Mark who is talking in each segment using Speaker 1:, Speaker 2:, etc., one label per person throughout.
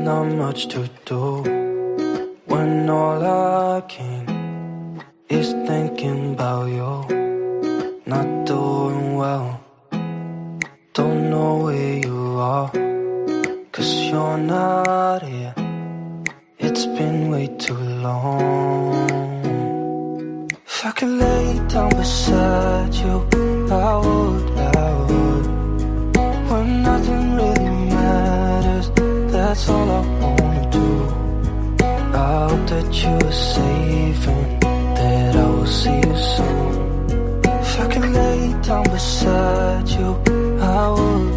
Speaker 1: not much to do when all I can is thinking about you. Not doing well, don't know where you are, 'cause you're not here. It's been way too long. If I could lay down beside you, I would. When nothing really matters, that's all I wanna do. I hope that you are safe and that I will see you soon. If I could lay down beside you, I would.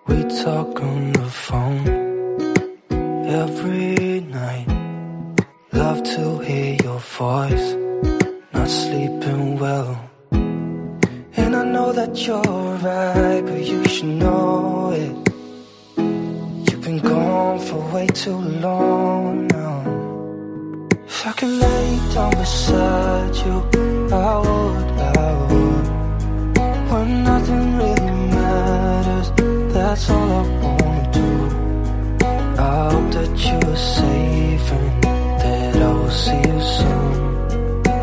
Speaker 1: We talk on the phone every night. Love to hear your voice. Not sleeping well, and I know that you're right, but you should know it. You've been gone for way too long now. If I could lay down beside you, I would. When nothing really matters, that's all I wanna do. I hope that you are safe and that I will see you soon.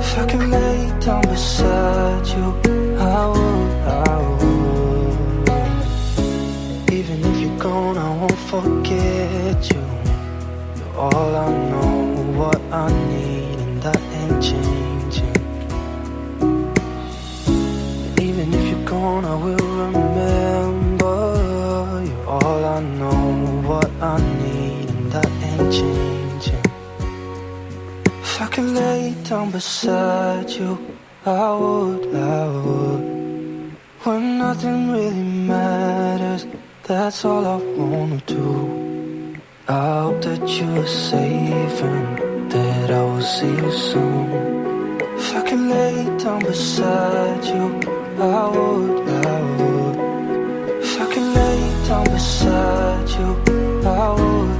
Speaker 1: If I can lay down beside you, I would. Even if you're gone, I won't forget you. You're all I know, what I need, and that ain't changing. And even if you're gone, I will remember. You're all I know, what I need, and that ain't changing. If I could lay down beside you, I would. When nothing really matters, that's all I wanna do. I hope that you are safe and that I will see you soon. If I could lay down beside you, I would. If I could lay down beside you, I would.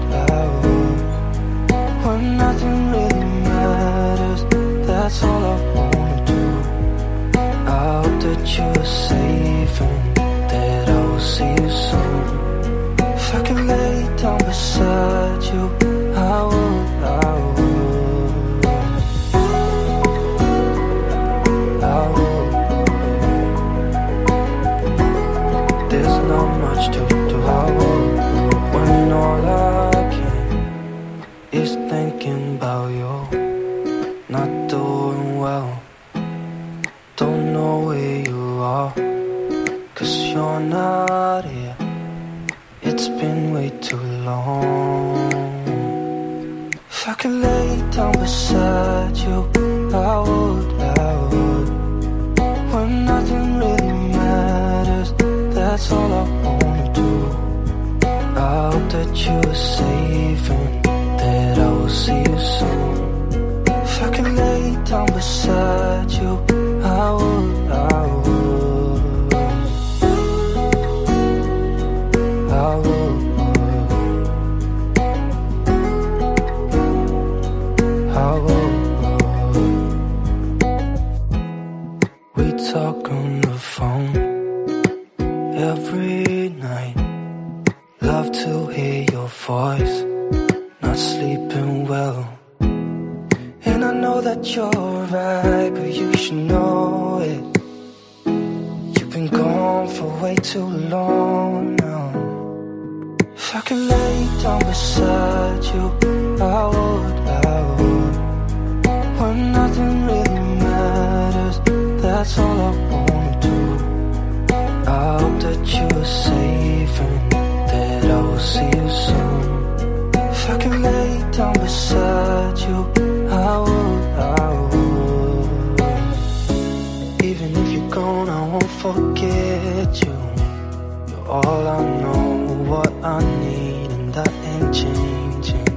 Speaker 1: When nothing really matters, that's all I wanna do. I hope that you are safe and that I will see you soon. If I could lay down beside you, I would. There's not much to do. I would. When all I can is thinking about you. Not doing well, don't know where you are, 'cause you're not here. It's been way too long. If I could lay down beside you, I would. When nothing really matters, that's all I wanna do. I hope that you are safe and that I will see you soon. If I could lay down beside you, I would. We talk on the phone every night. Love to hear your voice. Not sleeping well, and I know that you're right, but you should know it. You've been gone for way too long now. If I could lay down beside you, I would. When nothing really matters, that's all I wanna do. I hope that you are safe and that I will see you soon. If I can lay down beside you, I would. Even if you're gone, I won't forget you. You're all I know, what I need, and that ain't changing.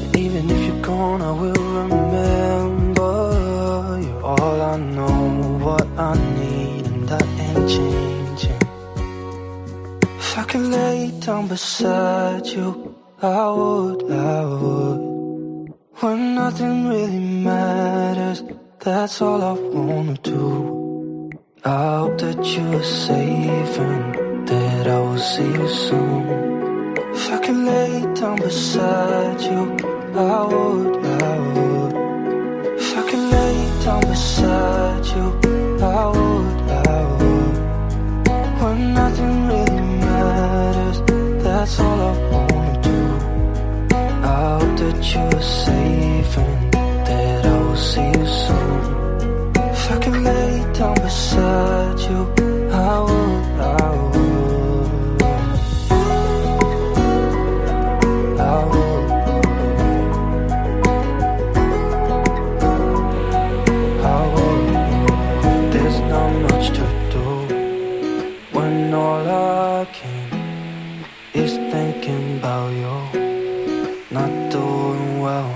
Speaker 1: And even if you're gone, I will remember. You're all I know, what I need, and that ain't changing. If I could lay down beside you, I would. When nothing really matters, that's all I wanna do. I hope that you are safe and that I will see you soon. If I could lay down beside you, I would. If I could lay down beside you, I would. When nothing really matters, that's all I wanna do. I hope that you are safe and that I will see you soon. If I could lay down beside you, I would. There's not much to do when all I can is thinking about you not doing well.